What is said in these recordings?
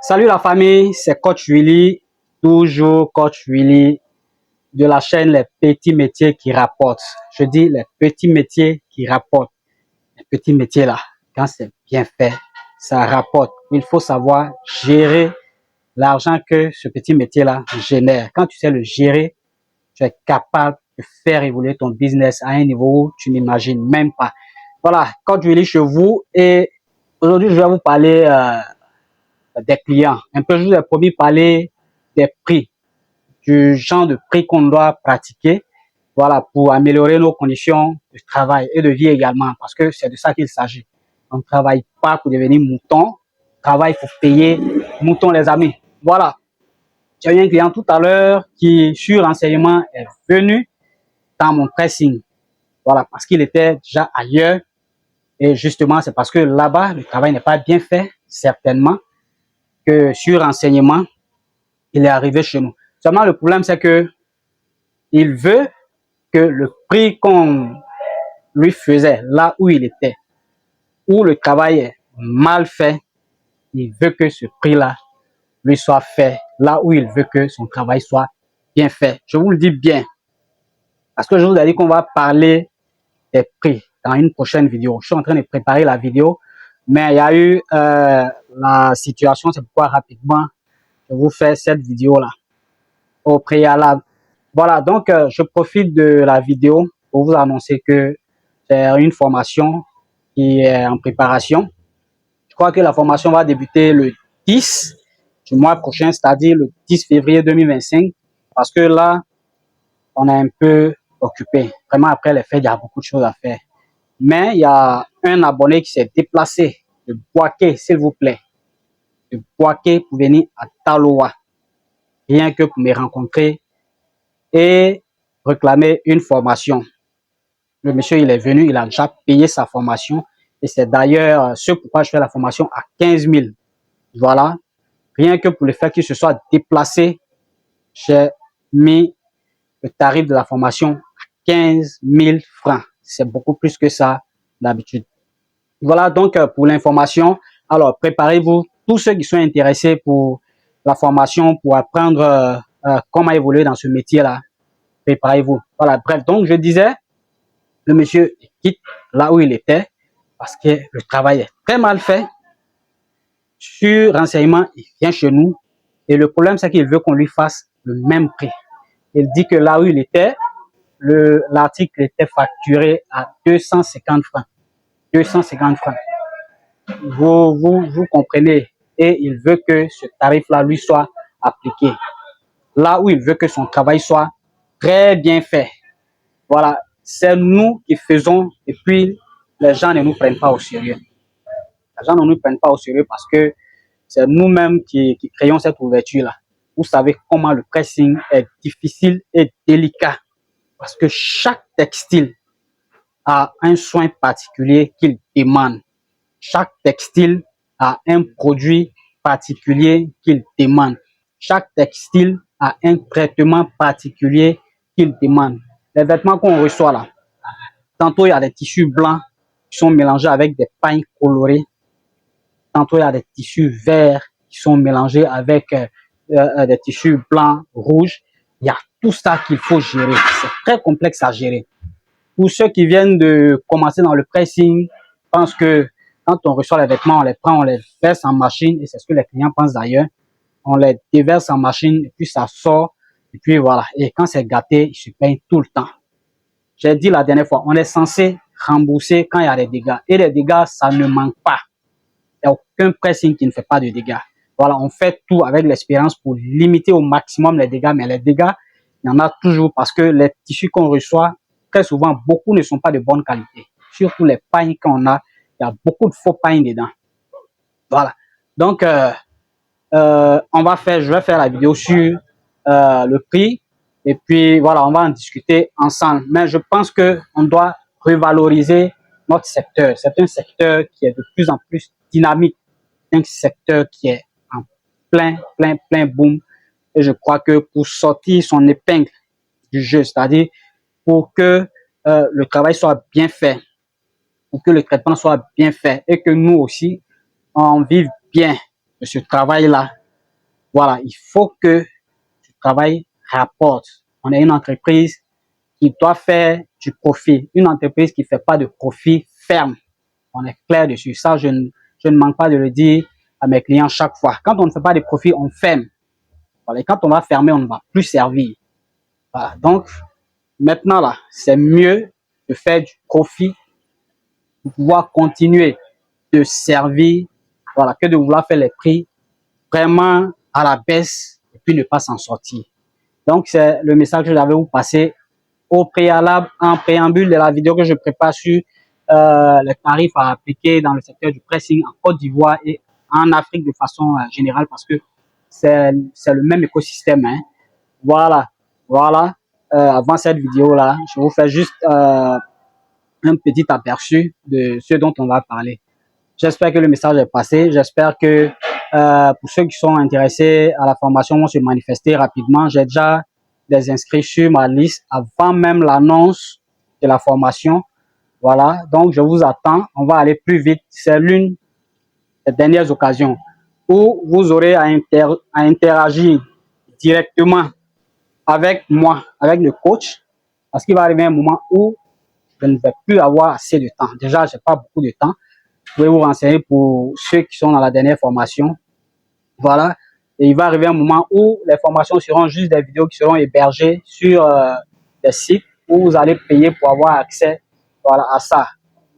Salut la famille, c'est Coach Willy, toujours Coach Willy de la chaîne Les Petits Métiers qui rapportent. Je dis les petits métiers qui rapportent. Les petits métiers là, quand c'est bien fait, ça rapporte. Il faut savoir gérer l'argent que ce petit métier là génère. Quand tu sais le gérer, tu es capable de faire évoluer ton business à un niveau où tu n'imagines même pas. Voilà, Coach Willy chez vous et aujourd'hui je vais vous parler des clients. Un peu, je vous ai promis parler des prix, du genre de prix qu'on doit pratiquer, voilà, pour améliorer nos conditions de travail et de vie également, parce que c'est de ça qu'il s'agit. On ne travaille pas pour devenir mouton, on travaille pour payer mouton, les amis. Voilà. J'ai eu un client tout à l'heure qui, sur renseignement, est venu dans mon pressing. Voilà, parce qu'il était déjà ailleurs. Et justement, c'est parce que là-bas, le travail n'est pas bien fait, certainement, que sur renseignement, il est arrivé chez nous. Seulement, le problème, c'est que il veut que le prix qu'on lui faisait là où il était, où le travail est mal fait, il veut que ce prix-là lui soit fait là où il veut que son travail soit bien fait. Je vous le dis bien, parce que je vous ai dit qu'on va parler des prix dans une prochaine vidéo. Je suis en train de préparer la vidéo, mais il y a eu la situation, c'est pourquoi rapidement, je vous fais cette vidéo-là au préalable. Voilà, donc je profite de la vidéo pour vous annoncer que c'est une formation qui est en préparation. Je crois que la formation va débuter le 10 du mois prochain, c'est-à-dire le 10 février 2025, parce que là, on est un peu occupé. Vraiment, après les fêtes, il y a beaucoup de choses à faire. Mais il y a un abonné qui s'est déplacé de Boaké, s'il vous plaît, de Boaké pour venir à Taloa, rien que pour me rencontrer et réclamer une formation. Le monsieur, il est venu, il a déjà payé sa formation et c'est d'ailleurs ce pourquoi je fais la formation à 15 000. Voilà. Rien que pour le fait qu'il se soit déplacé, j'ai mis le tarif de la formation à 15 000 francs. C'est beaucoup plus que ça d'habitude. Voilà donc pour l'information. Alors, préparez-vous, tous ceux qui sont intéressés pour la formation, pour apprendre comment évoluer dans ce métier-là. Préparez-vous. Voilà, bref, donc je disais, le monsieur quitte là où il était parce que le travail est très mal fait. Sur renseignement, il vient chez nous et le problème, c'est qu'il veut qu'on lui fasse le même prix. Il dit que là où il était, l'article était facturé à 250 francs. 250 francs. Vous comprenez. Et il veut que ce tarif-là lui soit appliqué. Là où il veut que son travail soit très bien fait. Voilà, c'est nous qui faisons et puis les gens ne nous prennent pas au sérieux. Les gens ne nous prennent pas au sérieux parce que c'est nous-mêmes qui créons cette ouverture-là. Vous savez comment le pressing est difficile et délicat parce que chaque textile a un soin particulier qu'il demande. Chaque textile a un produit particulier qu'il demande. Chaque textile a un traitement particulier qu'il demande. Les vêtements qu'on reçoit là, tantôt il y a des tissus blancs qui sont mélangés avec des pailles colorées. Tantôt il y a des tissus verts qui sont mélangés avec des tissus blancs, rouges. Il y a tout ça qu'il faut gérer. C'est très complexe à gérer. Pour ceux qui viennent de commencer dans le pressing, pensent que quand on reçoit les vêtements, on les prend, on les verse en machine, et c'est ce que les clients pensent d'ailleurs. On les déverse en machine, et puis ça sort, et puis voilà. Et quand c'est gâté, ils se peignent tout le temps. J'ai dit la dernière fois, on est censé rembourser quand il y a des dégâts. Et les dégâts, ça ne manque pas. Il n'y a aucun pressing qui ne fait pas de dégâts. Voilà, on fait tout avec l'expérience pour limiter au maximum les dégâts, mais les dégâts, il y en a toujours parce que les tissus qu'on reçoit, très souvent, beaucoup ne sont pas de bonne qualité. Surtout les pailles qu'on a, il y a beaucoup de faux pailles dedans. Voilà. Donc, je vais faire la vidéo sur le prix et puis voilà, on va en discuter ensemble. Mais je pense que on doit revaloriser notre secteur. C'est un secteur qui est de plus en plus dynamique, un secteur qui est en plein boom. Et je crois que pour sortir son épingle du jeu, c'est-à-dire pour que le travail soit bien fait, pour que le traitement soit bien fait et que nous aussi, on vive bien de ce travail-là. Voilà, il faut que ce travail rapporte. On est une entreprise qui doit faire du profit. Une entreprise qui ne fait pas de profit ferme. On est clair dessus. Ça, je ne manque pas de le dire à mes clients chaque fois. Quand on ne fait pas de profit, on ferme. Voilà, et quand on va fermer, on ne va plus servir. Voilà, donc, maintenant, là, c'est mieux de faire du profit pour pouvoir continuer de servir, voilà, que de vouloir faire les prix vraiment à la baisse et puis ne pas s'en sortir. Donc, c'est le message que j'avais vous passer au préalable, en préambule de la vidéo que je prépare sur les tarifs à appliquer dans le secteur du pressing en Côte d'Ivoire et en Afrique de façon générale parce que c'est le même écosystème. Hein. Voilà, voilà. Avant cette vidéo-là, je vous fais juste un petit aperçu de ce dont on va parler. J'espère que le message est passé. J'espère que pour ceux qui sont intéressés à la formation vont se manifester rapidement. J'ai déjà des inscrits sur ma liste avant même l'annonce de la formation. Voilà, donc je vous attends. On va aller plus vite. C'est l'une des dernières occasions où vous aurez à interagir directement avec moi, avec le coach, parce qu'il va arriver un moment où je ne vais plus avoir assez de temps. Déjà, je n'ai pas beaucoup de temps. Vous pouvez vous renseigner pour ceux qui sont dans la dernière formation. Voilà. Et il va arriver un moment où les formations seront juste des vidéos qui seront hébergées sur des sites où vous allez payer pour avoir accès, voilà, à ça.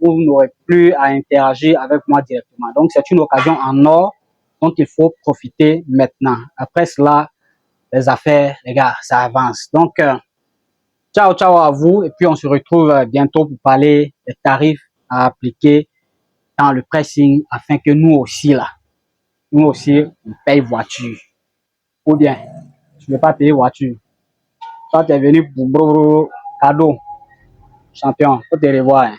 Vous n'aurez plus à interagir avec moi directement. Donc, c'est une occasion en or dont il faut profiter maintenant. Après cela, les affaires, les gars, ça avance. Donc, ciao, ciao à vous. Et puis, on se retrouve bientôt pour parler des tarifs à appliquer dans le pressing afin que nous aussi, on paye voiture. Ou bien, tu ne veux pas payer voiture. Toi, tu es venu pour cadeau. Champion, faut te revoir. Hein.